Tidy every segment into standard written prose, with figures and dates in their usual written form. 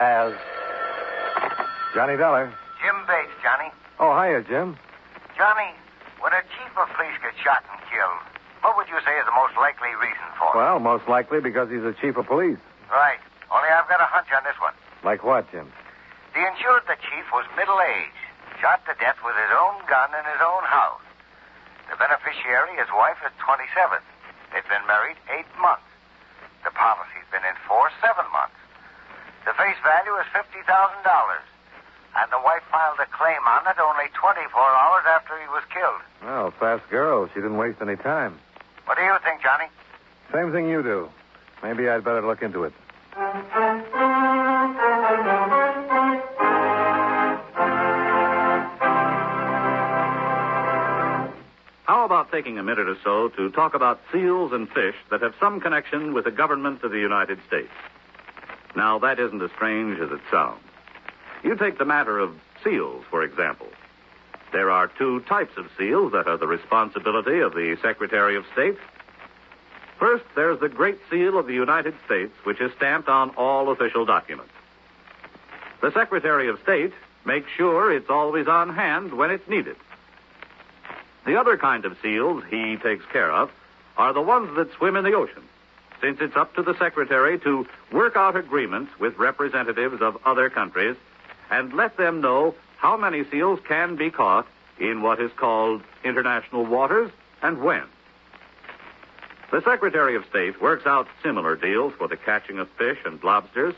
as Johnny Dollar. Jim Bates, Johnny. Oh, hiya, Jim. Johnny, when a chief of police gets shot and killed, what would you say is the most likely reason for it? Well, most likely because he's the chief of police. Right. Only I've got a hunch on this one. Like what, Jim? The insured the chief was middle-aged, shot to death with his own gun in his own house. The beneficiary, his wife, is 27. They've been married 8 months. The policy's been in force 7 months. The face value is $50,000. And the wife filed a claim on it only 24 hours after he was killed. Well, fast girl. She didn't waste any time. What do you think, Johnny? Same thing you do. Maybe I'd better look into it. How about taking a minute or so to talk about seals and fish that have some connection with the government of the United States? Now, that isn't as strange as it sounds. You take the matter of seals, for example. There are 2 types of seals that are the responsibility of the Secretary of State. First, there's the Great Seal of the United States, which is stamped on all official documents. The Secretary of State makes sure it's always on hand when it's needed. The other kind of seals he takes care of are the ones that swim in the ocean, since it's up to the Secretary to work out agreements with representatives of other countries and let them know how many seals can be caught in what is called international waters and when. The Secretary of State works out similar deals for the catching of fish and lobsters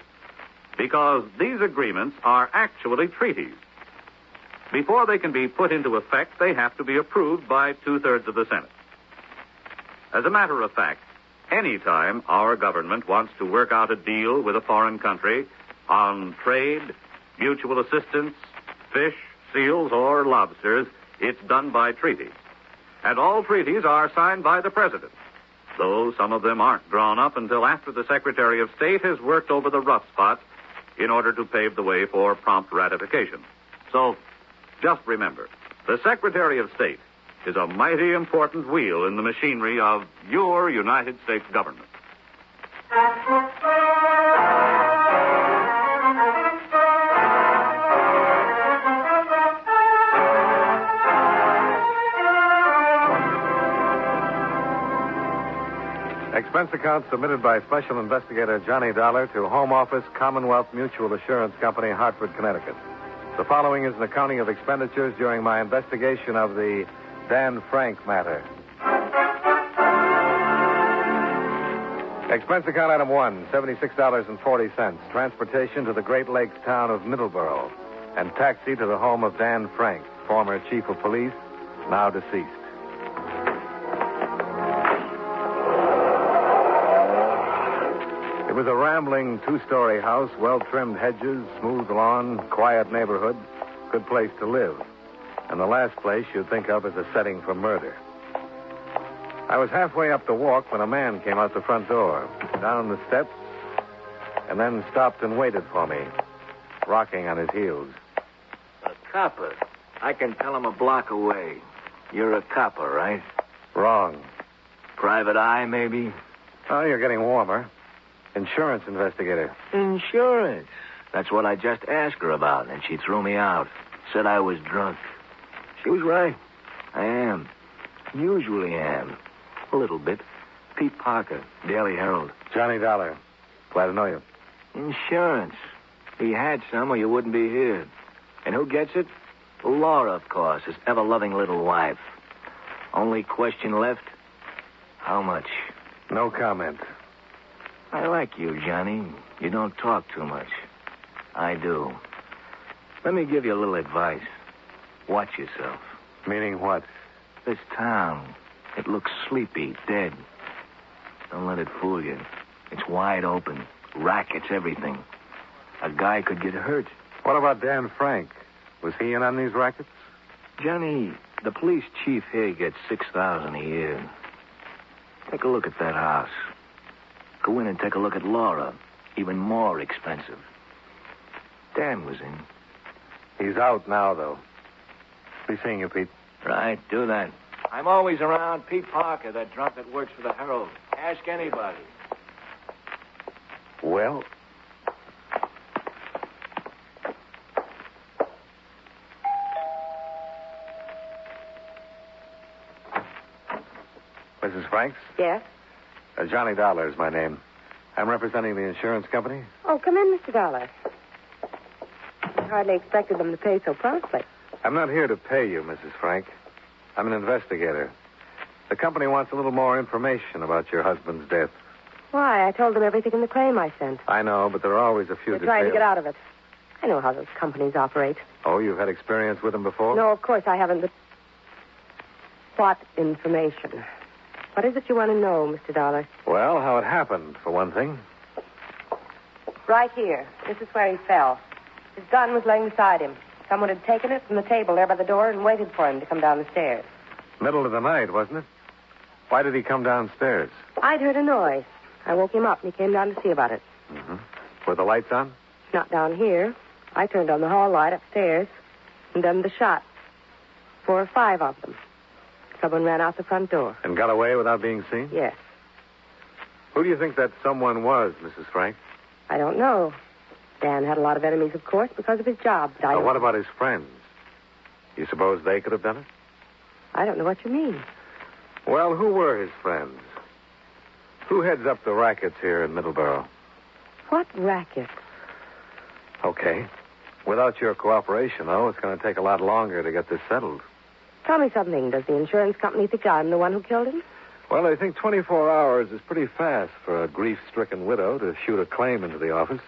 because these agreements are actually treaties. Before they can be put into effect, they have to be approved by 2/3 of the Senate. As a matter of fact, any time our government wants to work out a deal with a foreign country on trade, mutual assistance, fish, seals, or lobsters, it's done by treaty. And all treaties are signed by the President, though some of them aren't drawn up until after the Secretary of State has worked over the rough spots in order to pave the way for prompt ratification. So, just remember, the Secretary of State is a mighty important wheel in the machinery of your United States government. Expense account submitted by Special Investigator Johnny Dollar to Home Office, Commonwealth Mutual Assurance Company, Hartford, Connecticut. The following is an accounting of expenditures during my investigation of the Dan Frank matter. Expense account item 1, $76.40. Transportation to the Great Lakes town of Middleborough and taxi to the home of Dan Frank, former chief of police, now deceased. It was a rambling 2-story house, well-trimmed hedges, smooth lawn, quiet neighborhood, good place to live. And the last place you'd think of as a setting for murder. I was halfway up the walk when a man came out the front door, down the steps, and then stopped and waited for me, rocking on his heels. A copper. I can tell him a block away. You're a copper, right? Wrong. Private eye, maybe? Oh, you're getting warmer. Insurance investigator. Insurance. That's what I just asked her about, and she threw me out. Said I was drunk. She was right. I am. Usually am. A little bit. Pete Parker, Daily Herald. Johnny Dollar. Glad to know you. Insurance. He had some or you wouldn't be here. And who gets it? Laura, of course, his ever-loving little wife. Only question left, how much? No comment. I like you, Johnny. You don't talk too much. I do. Let me give you a little advice. Watch yourself. Meaning what? This town, it looks sleepy, dead. Don't let it fool you. It's wide open. Rackets, everything. A guy could get hurt. What about Dan Frank? Was he in on these rackets? Johnny, the police chief here gets $6,000 a year. Take a look at that house. Go in and take a look at Laura. Even more expensive. Dan was in. He's out now, though. Be seeing you, Pete. Right, do that. I'm always around. Pete Parker, that drunk that works for the Herald. Ask anybody. Well, Mrs. Franks? Yes? Johnny Dollar is my name. I'm representing the insurance company. Oh, come in, Mr. Dollar. I hardly expected them to pay so promptly. I'm not here to pay you, Mrs. Frank. I'm an investigator. The company wants a little more information about your husband's death. Why? I told them everything in the claim I sent. I know, but there are always a few They're details. trying to get out of it. I know how those companies operate. Oh, you've had experience with them before? No, of course I haven't, but... What information? What is it you want to know, Mr. Dollar? Well, how it happened, for one thing. Right here. This is where he fell. His gun was laying beside him. Someone had taken it from the table there by the door and waited for him to come down the stairs. Middle of the night, wasn't it? Why did he come downstairs? I'd heard a noise. I woke him up and he came down to see about it. Mm-hmm. Were the lights on? Not down here. I turned on the hall light upstairs and done the shot. 4 or 5 of them. Someone ran out the front door. And got away without being seen? Yes. Who do you think that someone was, Mrs. Frank? I don't know. Dan had a lot of enemies, of course, because of his job. But I Now, don't... what about his friends? You suppose they could have done it? I don't know what you mean. Well, who were his friends? Who heads up the rackets here in Middleborough? What racket? Okay. Without your cooperation, though, it's going to take a lot longer to get this settled. Tell me something. Does the insurance company think I'm the one who killed him? Well, I think 24 hours is pretty fast for a grief-stricken widow to shoot a claim into the office.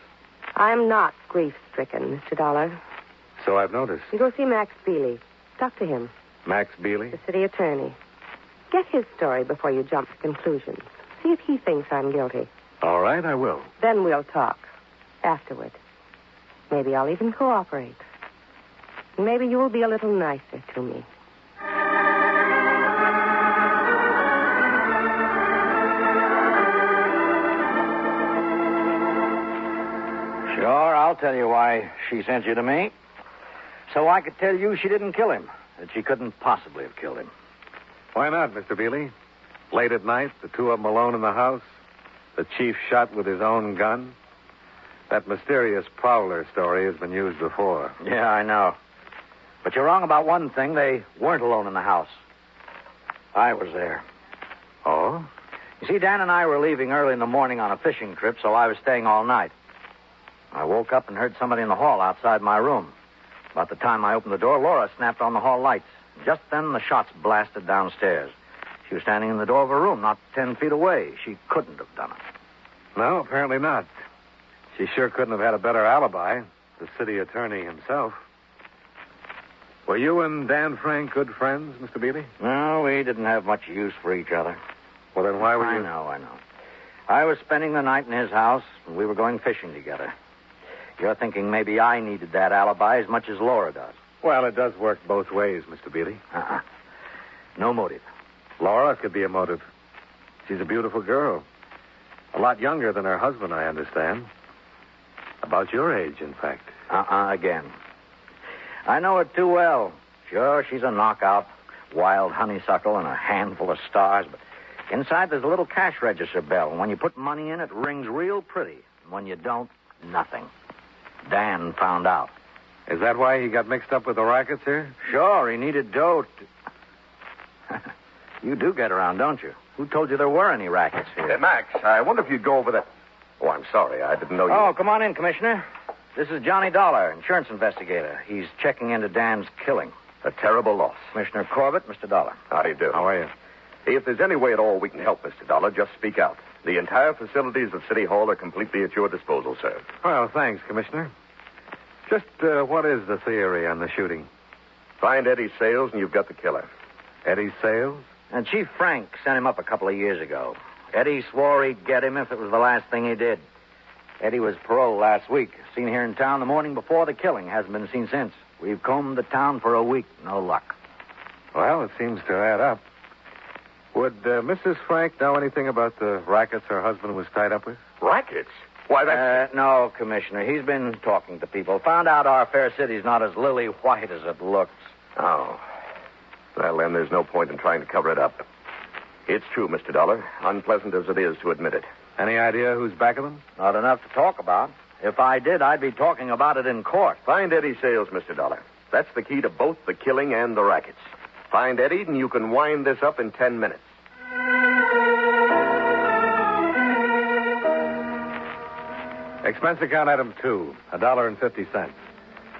I'm not grief-stricken, Mr. Dollar. So I've noticed. You go see Max Bealey. Talk to him, Max Bealey? the city attorney. Get his story before you jump to conclusions. See if he thinks I'm guilty. All right, I will. Then we'll talk. Afterward. Maybe I'll even cooperate. Maybe you will be a little nicer to me. Sure, I'll tell you why she sent you to me. So I could tell you she didn't kill him. That she couldn't possibly have killed him. Why not, Mr. Bealey? Late at night, the two of them alone in the house. The chief shot with his own gun. That mysterious prowler story has been used before. Yeah, I know. But you're wrong about one thing. They weren't alone in the house. I was there. Oh? You see, Dan and I were leaving early in the morning on a fishing trip, so I was staying all night. I woke up and heard somebody in the hall outside my room. About the time I opened the door, Laura snapped on the hall lights. Just then, the shots blasted downstairs. She was standing in the door of her room, not 10 feet away. She couldn't have done it. No, apparently not. She sure couldn't have had a better alibi. The city attorney himself. Were you and Dan Frank good friends, Mr. Bealey? No, we didn't have much use for each other. Well, then why were you... I know. I was spending the night in his house, and we were going fishing together. You're thinking maybe I needed that alibi as much as Laura does. Well, it does work both ways, Mr. Bealey. No motive. Laura could be a motive. She's a beautiful girl. A lot younger than her husband, I understand. About your age, in fact. Again. I know her too well. Sure, she's a knockout, wild honeysuckle and a handful of stars, but inside there's a little cash register bell, and when you put money in, it rings real pretty. And when you don't, nothing. Dan found out. Is that why he got mixed up with the rackets here? Sure, he needed dough to... You do get around, don't you? Who told you there were any rackets here? Max, I wonder if you'd go over that... Oh, I'm sorry. I didn't know you... Oh, come on in, Commissioner. This is Johnny Dollar, insurance investigator. He's checking into Dan's killing. A terrible loss. Commissioner Corbett, Mr. Dollar. How do you do? How are you? Hey, if there's any way at all we can help, Mr. Dollar, just speak out. The entire facilities of City Hall are completely at your disposal, sir. Well, thanks, Commissioner. Just what is the theory on the shooting? Find Eddie Sales and you've got the killer. Eddie Sales? And Chief Frank sent him up a couple of years ago. Eddie swore he'd get him if it was the last thing he did. Eddie was paroled last week. Seen here in town the morning before the killing. Hasn't been seen since. We've combed the town for a week. No luck. Well, it seems to add up. Would Mrs. Frank know anything about the rackets her husband was tied up with? Rackets? Why, that's... No, Commissioner. He's been talking to people. Found out our fair city's not as lily white as it looks. Oh. Well, then there's no point in trying to cover it up. It's true, Mr. Dollar. Unpleasant as it is to admit it. Any idea who's back of them? Not enough to talk about. If I did, I'd be talking about it in court. Find Eddie Sales, Mr. Dollar. That's the key to both the killing and the rackets. Find Eddie, and you can wind this up in 10 minutes. Expense account item 2, $1.50.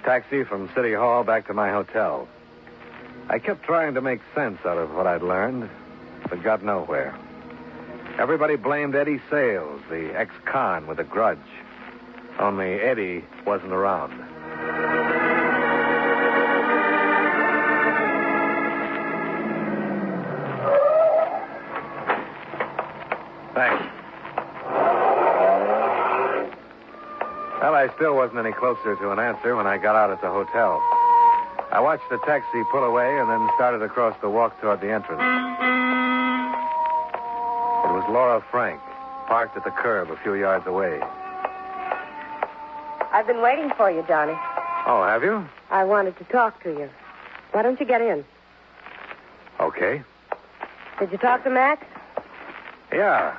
Taxi from City Hall back to my hotel. I kept trying to make sense out of what I'd learned, but got nowhere. Everybody blamed Eddie Sales, the ex-con with a grudge. Only Eddie wasn't around. Thanks. Well, I still wasn't any closer to an answer when I got out at the hotel. I watched the taxi pull away and then started across the walk toward the entrance. It was Laura Frank, parked at the curb a few yards away. I've been waiting for you, Johnny. Oh, have you? I wanted to talk to you. Why don't you get in? Okay. Did you talk to Max? Yeah.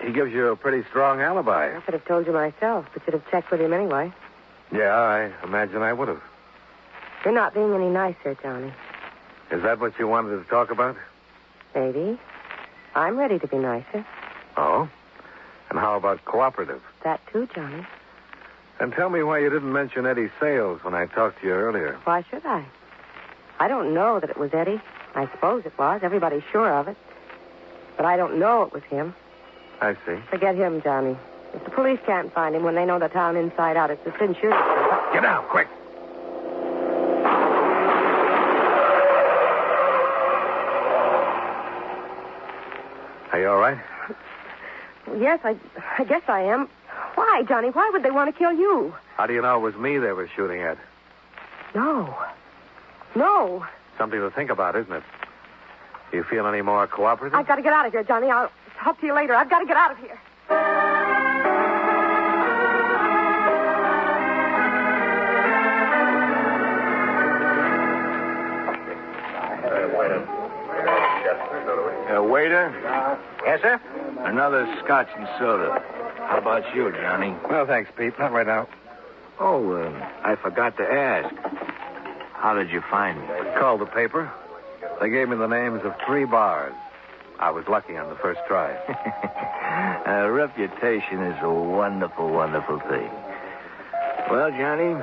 He gives you a pretty strong alibi. I could have told you myself, but you'd have checked with him anyway. Yeah, I imagine I would have. You're not being any nicer, Johnny. Is that what you wanted to talk about? Maybe. I'm ready to be nicer. Oh? And how about cooperative? That too, Johnny. And tell me why you didn't mention Eddie Sales when I talked to you earlier. Why should I? I don't know that it was Eddie. I suppose it was. Everybody's sure of it. But I don't know it was him. I see. Forget him, Johnny. If the police can't find him when they know the town inside out, it's a cinch you're... Get down, quick. Are you all right? Yes, I guess I am. Why, Johnny? Why would they want to kill you? How do you know it was me they were shooting at? No. Something to think about, isn't it? Do you feel any more cooperative? I've got to get out of here, Johnny. I'll talk to you later. I've got to get out of here. Waiter? Yes, sir? Another scotch and soda. How about you, Johnny? Well, thanks, Pete. Not right now. Oh, I forgot to ask. How did you find me? Called the paper. They gave me the names of 3 bars. I was lucky on the first try. A reputation is a wonderful, wonderful thing. Well, Johnny,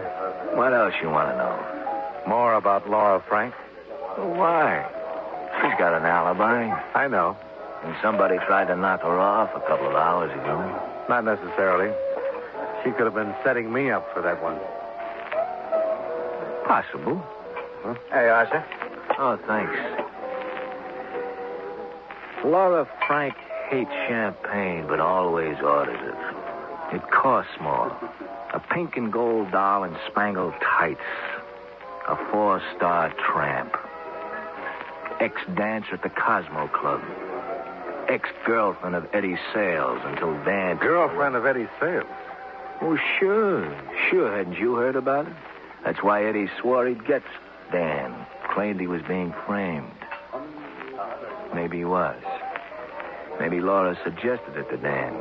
what else you want to know? More about Laura Frank? Why? She's got an alibi. I know. And somebody tried to knock her off a couple of hours ago. Not necessarily. She could have been setting me up for that one. Possible. Huh? Hey, Arthur. Oh, thanks. Laura Frank hates champagne, but always orders it. It costs more. A pink and gold doll in spangled tights. A 4-star tramp. Ex-dancer at the Cosmo Club. Ex-girlfriend of Eddie Sales until Dan... Girlfriend of Eddie Sales? Oh, sure. Sure, hadn't you heard about it? That's why Eddie swore he'd get Dan. Claimed he was being framed. Maybe he was. Maybe Laura suggested it to Dan.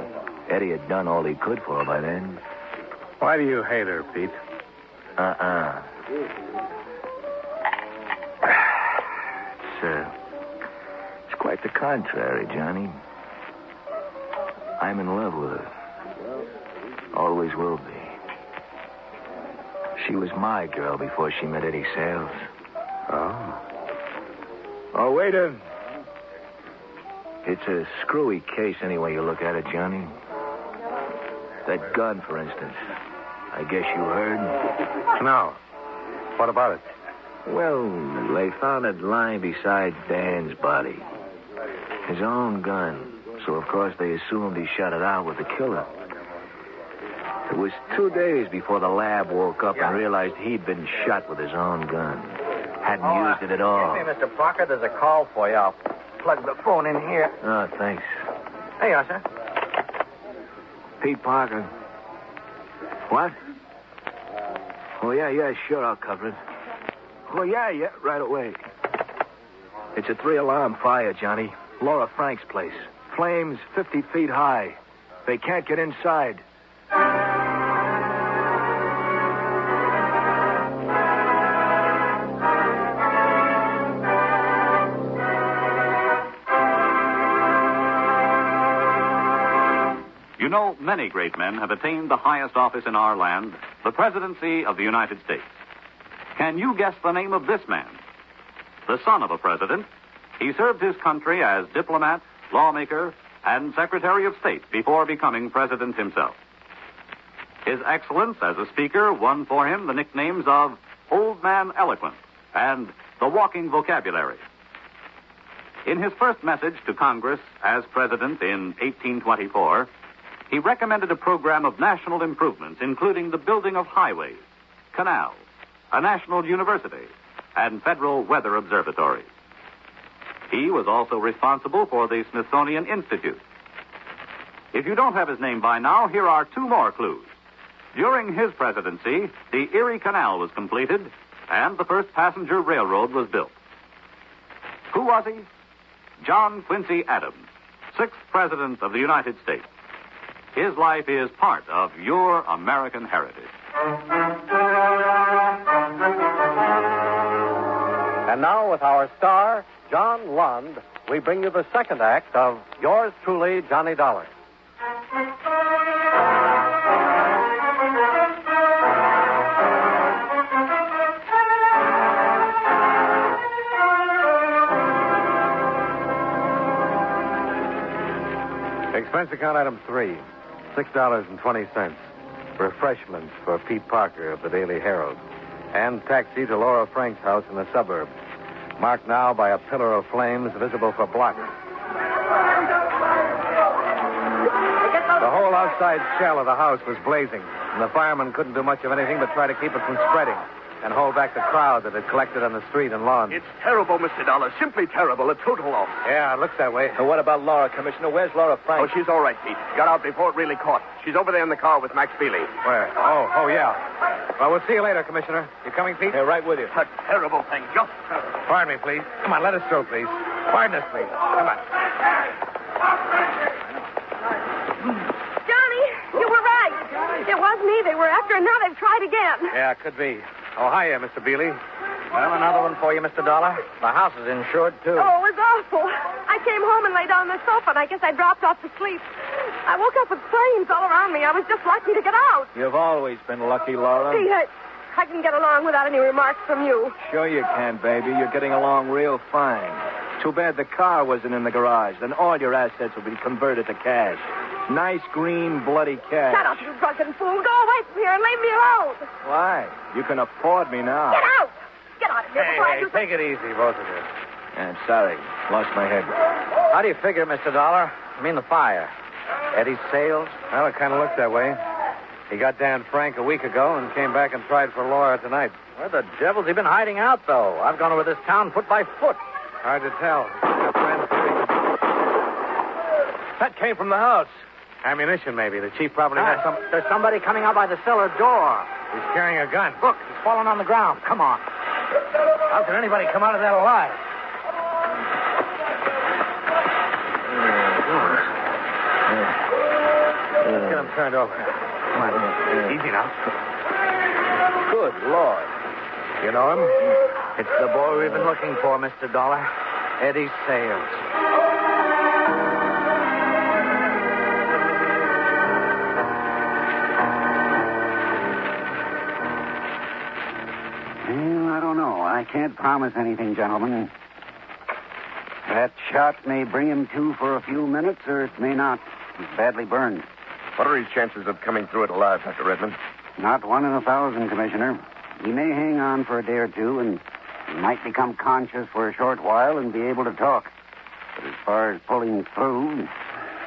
Eddie had done all he could for her by then. Why do you hate her, Pete? It's quite the contrary, Johnny. I'm in love with her. Always will be. She was my girl before she met Eddie Sales. Oh. Oh, waiter. It's a screwy case any way you look at it, Johnny. That gun, for instance. I guess you heard? No. What about it? Well, they found it lying beside Dan's body. His own gun. So, of course, they assumed he shot it out with the killer. It was 2 days before the lab woke up and realized he'd been shot with his own gun. Hadn't used it at all. Excuse me, Mr. Parker. There's a call for you. I'll plug the phone in here. Oh, thanks. Hey, Arthur. Pete Parker. What? Oh, yeah, sure, I'll cover it. Oh, yeah, right away. It's a 3-alarm fire, Johnny. Laura Frank's place. Flames 50 feet high. They can't get inside. You know, many great men have attained the highest office in our land, the presidency of the United States. Can you guess the name of this man? The son of a president, he served his country as diplomat, lawmaker, and Secretary of State before becoming president himself. His excellence as a speaker won for him the nicknames of Old Man Eloquent and the Walking Vocabulary. In his first message to Congress as president in 1824, he recommended a program of national improvements, including the building of highways, canals, a national university, and federal weather observatories. He was also responsible for the Smithsonian Institute. If you don't have his name by now, here are two more clues. During his presidency, the Erie Canal was completed, and the first passenger railroad was built. Who was he? John Quincy Adams, 6th President of the United States. His life is part of your American heritage. And now, with our star, John Lund, we bring you the second act of Yours Truly, Johnny Dollar. Expense account item 3, $6.20. Refreshments for Pete Parker of the Daily Herald. And taxi to Laura Frank's house in the suburbs. Marked now by a pillar of flames visible for blocks. The whole outside shell of the house was blazing, and the firemen couldn't do much of anything but try to keep it from spreading and hold back the crowd that had collected on the street and lawn. It's terrible, Mr. Dollar. Simply terrible. A total loss. Yeah, it looks that way. And what about Laura, Commissioner? Where's Laura Frank? Oh, she's all right, Pete. Got out before it really caught. She's over there in the car with Max Bealey. Where? Oh, yeah. Well, we'll see you later, Commissioner. You coming, Pete? Yeah, right with you. A terrible thing. Just terrible. Pardon me, please. Come on, let us through, please. Pardon us, please. Come on. Johnny, you were right. It was me they were after, and now they've tried again. Yeah, it could be. Oh, hiya, Mr. Bealey. Well, another one for you, Mr. Dollar. The house is insured, too. Oh, it was awful. I came home and lay down on the sofa, and I guess I dropped off to sleep. I woke up with flames all around me. I was just lucky to get out. You've always been lucky, Laura. Pete, I can get along without any remarks from you. Sure you can, baby. You're getting along real fine. Too bad the car wasn't in the garage. Then all your assets would be converted to cash. Nice, green, bloody cash. Shut up, you drunken fool. Go away from here and leave me alone. Why? You can afford me now. Get out. Get out of here before I do Take it easy, both of you. I'm sorry. Lost my head. How do you figure, Mr. Dollar? I mean the fire. Eddie's sales? Well, it kind of looks that way. He got Dan Frank a week ago and came back and tried for Laura tonight. Where the devil's he been hiding out, though? I've gone over this town foot by foot. Hard to tell. That came from the house. Ammunition, maybe. The chief probably has some... There's somebody coming out by the cellar door. He's carrying a gun. Look, he's fallen on the ground. Come on. How can anybody come out of that alive? Let's get him turned over. Come on. Easy now. Good Lord. You know him? It's the boy we've been looking for, Mr. Dollar. Eddie Sales. Well, I don't know. I can't promise anything, gentlemen. That shot may bring him to for a few minutes, or it may not. He's badly burned. What are his chances of coming through it alive, Dr. Redmond? Not 1 in 1,000, Commissioner. He may hang on for a day or two, and he might become conscious for a short while and be able to talk. But as far as pulling through,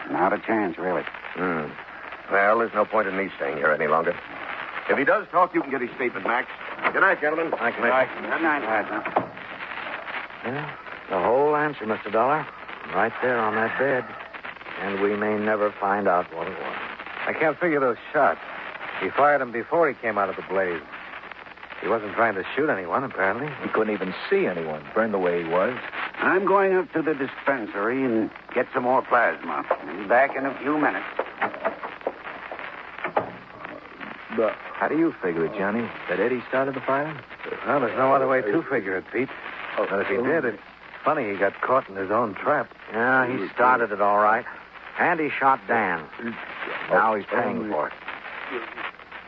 not a chance, really. Well, there's no point in me staying here any longer. If he does talk, you can get his statement, Max. Good night, gentlemen. Thank you, Good night. Yeah, the whole answer, Mr. Dollar. Right there on that bed. And we may never find out what it was. I can't figure those shots. He fired them before he came out of the blaze. He wasn't trying to shoot anyone, apparently. He couldn't even see anyone, burned the way he was. I'm going up to the dispensary and get some more plasma. I'll be back in a few minutes. But how do you figure it, Johnny? That Eddie started the fire? Well, there's no other way to figure it, Pete. But if he did, it's funny he got caught in his own trap. Yeah, he started it all right. And he shot Dan. Now he's paying for it.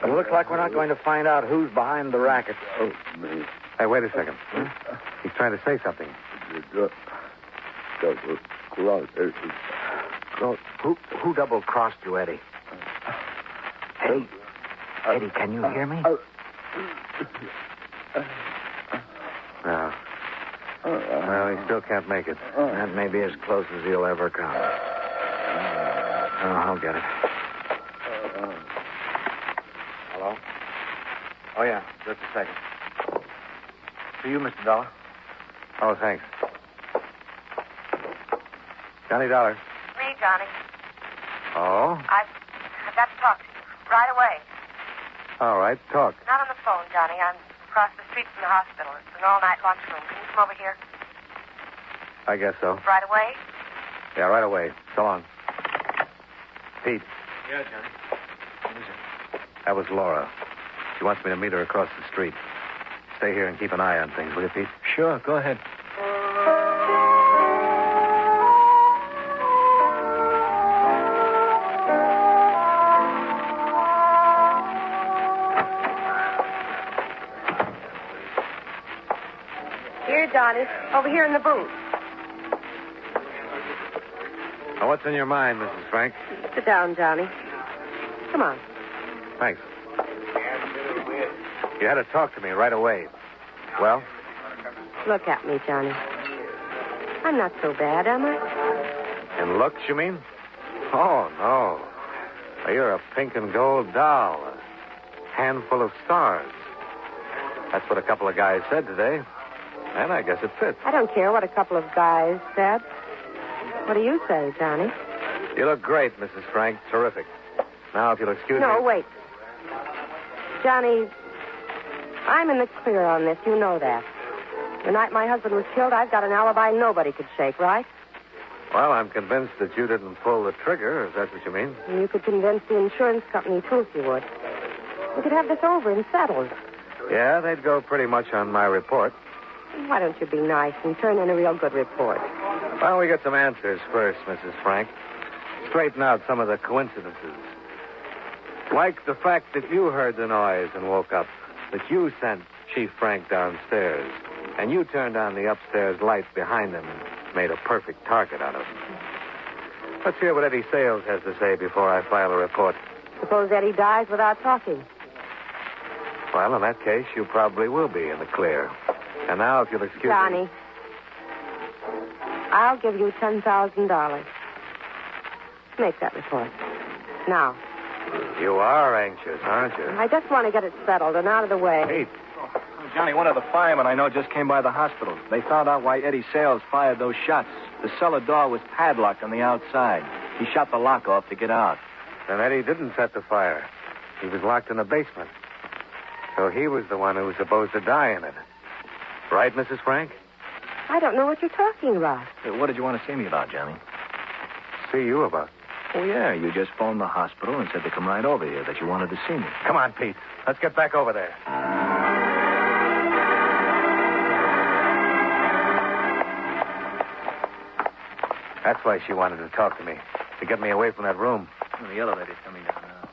But it looks like we're not going to find out who's behind the racket. Hey, wait a second. Huh? He's trying to say something. Who double-crossed you, Eddie? Eddie, can you hear me? No. Well, he still can't make it. That may be as close as he'll ever come. I'll get it. Hello? Oh, yeah, just a second. To you, Mr. Dollar. Oh, thanks. Johnny Dollar. Me, Johnny. Oh? I've got to talk to you. Right away. All right, talk. Not on the phone, Johnny. I'm across the street from the hospital. It's an all-night lunchroom. Can you come over here? I guess so. Right away? Yeah, right away. So long. Pete. Yeah, Johnny. What is it? That was Laura. She wants me to meet her across the street. Stay here and keep an eye on things, will you, Pete? Sure, go ahead. Here, Johnny. Over here in the booth. Now, what's in your mind, Mrs. Frank? Sit down, Johnny. Come on. Thanks. You had to talk to me right away. Well? Look at me, Johnny. I'm not so bad, am I? In looks, you mean? Oh, no. Now, you're a pink and gold doll. A handful of stars. That's what a couple of guys said today. And I guess it fits. I don't care what a couple of guys said. What do you say, Johnny? You look great, Mrs. Frank. Terrific. Now, if you'll excuse me... No, wait. Johnny, I'm in the clear on this. You know that. The night my husband was killed, I've got an alibi nobody could shake, right? Well, I'm convinced that you didn't pull the trigger, if that's what you mean. And you could convince the insurance company, too, if you would. We could have this over and settled. Yeah, they'd go pretty much on my report. Why don't you be nice and turn in a real good report? Why don't we get some answers first, Mrs. Frank? Straighten out some of the coincidences. Like the fact that you heard the noise and woke up, that you sent Chief Frank downstairs, and you turned on the upstairs light behind him and made a perfect target out of him. Let's hear what Eddie Sales has to say before I file a report. Suppose Eddie dies without talking. Well, in that case, you probably will be in the clear. And now, if you'll excuse Johnny, me... I'll give you $10,000. Make that report. Now. You are anxious, aren't you? I just want to get it settled and out of the way. Pete. Johnny, one of the firemen I know just came by the hospital. They found out why Eddie Sales fired those shots. The cellar door was padlocked on the outside. He shot the lock off to get out. Then Eddie didn't set the fire. He was locked in the basement. So he was the one who was supposed to die in it. Right, Mrs. Frank? I don't know what you're talking about. What did you want to see me about, Johnny? See you about. Oh, yeah, you just phoned the hospital and said to come right over here, that you wanted to see me. Come on, Pete. Let's get back over there. That's why she wanted to talk to me. To get me away from that room. Oh, the elevator's coming down now.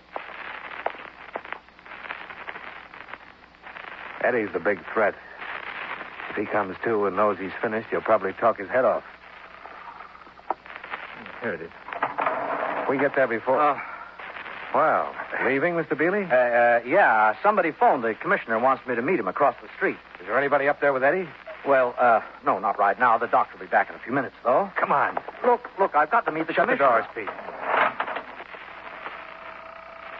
Eddie's the big threat. If he comes to and knows he's finished, he'll probably talk his head off. Here it is. We get there before... Well, leaving, Mr. Bealey? Yeah, somebody phoned. The commissioner wants me to meet him across the street. Is there anybody up there with Eddie? Well, no, not right now. The doctor will be back in a few minutes, though. Come on. Look, I've got to meet the Shut the commissioner. doors, Pete.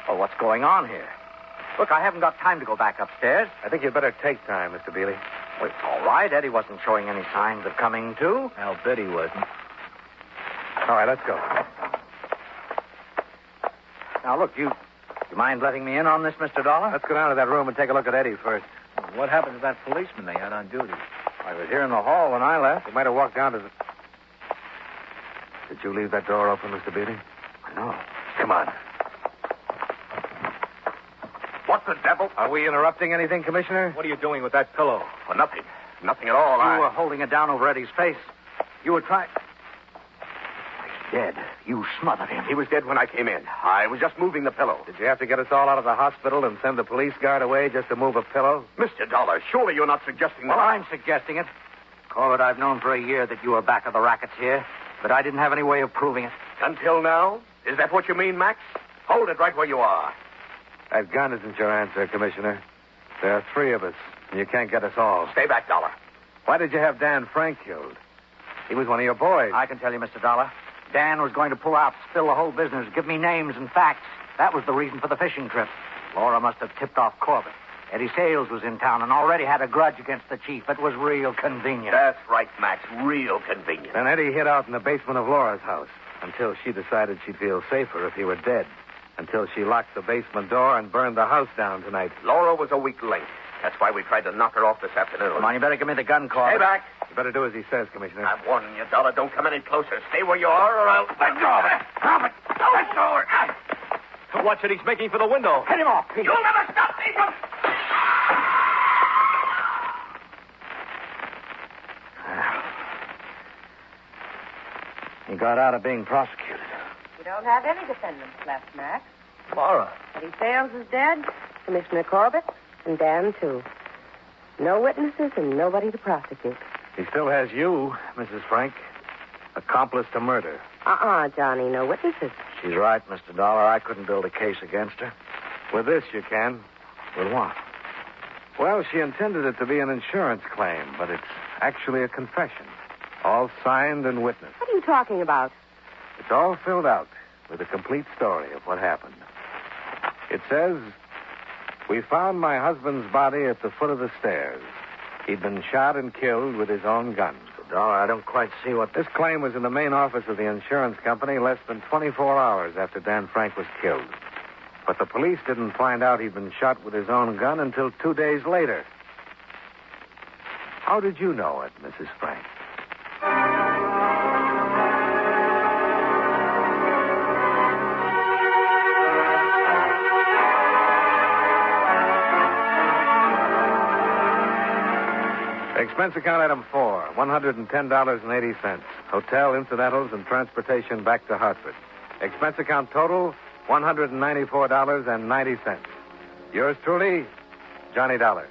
Oh, what's going on here? Look, I haven't got time to go back upstairs. I think you'd better take time, Mr. Bealey. Well, it's all right. Eddie wasn't showing any signs of coming to. I'll bet he wasn't. All right, let's go. Now, look, you mind letting me in on this, Mr. Dollar? Let's go down to that room and take a look at Eddie first. What happened to that policeman they had on duty? I was here in the hall when I left. He might have walked down to the... Did you leave that door open, Mr. Bealey? No. Come on. What the devil? Are we interrupting anything, Commissioner? What are you doing with that pillow? Well, nothing. Nothing at all. You were holding it down over Eddie's face. You were trying... Dead. You smothered him. He was dead when I came in. I was just moving the pillow. Did you have to get us all out of the hospital and send the police guard away just to move a pillow? Mr. Dollar, surely you're not suggesting that... Well, I'm suggesting it. Corbett, I've known for a year that you were back of the rackets here, but I didn't have any way of proving it. Until now? Is that what you mean, Max? Hold it right where you are. That gun isn't your answer, Commissioner. There are 3 of us, and you can't get us all. Stay back, Dollar. Why did you have Dan Frank killed? He was one of your boys. I can tell you, Mr. Dollar. Dan was going to pull out, spill the whole business, give me names and facts. That was the reason for the fishing trip. Laura must have tipped off Corbett. Eddie Sales was in town and already had a grudge against the chief. It was real convenient. That's right, Max. Real convenient. Then Eddie hid out in the basement of Laura's house until she decided she'd feel safer if he were dead. Until she locked the basement door and burned the house down tonight. Laura was a weak link. That's why we tried to knock her off this afternoon. Come on, you better give me the gun, Corbett. Stay back. You better do as he says, Commissioner. I'm warning you, Dollar. Don't come any closer. Stay where you are, or I'll... Let go of it. Drop it. Let go of it. Watch it. He's making for the window. Hit him off, Pete. You'll never stop me from... He got out of being prosecuted. We don't have any defendants left, Max. Laura. Eddie Sales is dead, Commissioner Corbett, and Dan, too. No witnesses and nobody to prosecute. He still has you, Mrs. Frank. Accomplice to murder. Johnny, no witnesses. She's right, Mr. Dollar. I couldn't build a case against her. With this, you can. With what? Well, she intended it to be an insurance claim, but it's actually a confession. All signed and witnessed. What are you talking about? It's all filled out with a complete story of what happened. It says, we found my husband's body at the foot of the stairs. He'd been shot and killed with his own gun. Mr. Dollar, I don't quite see what... This claim was in the main office of the insurance company less than 24 hours after Dan Frank was killed. But the police didn't find out he'd been shot with his own gun until 2 days later. How did you know it, Mrs. Frank? Expense account item 4, $110.80. Hotel, incidentals, and transportation back to Hartford. Expense account total, $194.90. Yours truly, Johnny Dollar.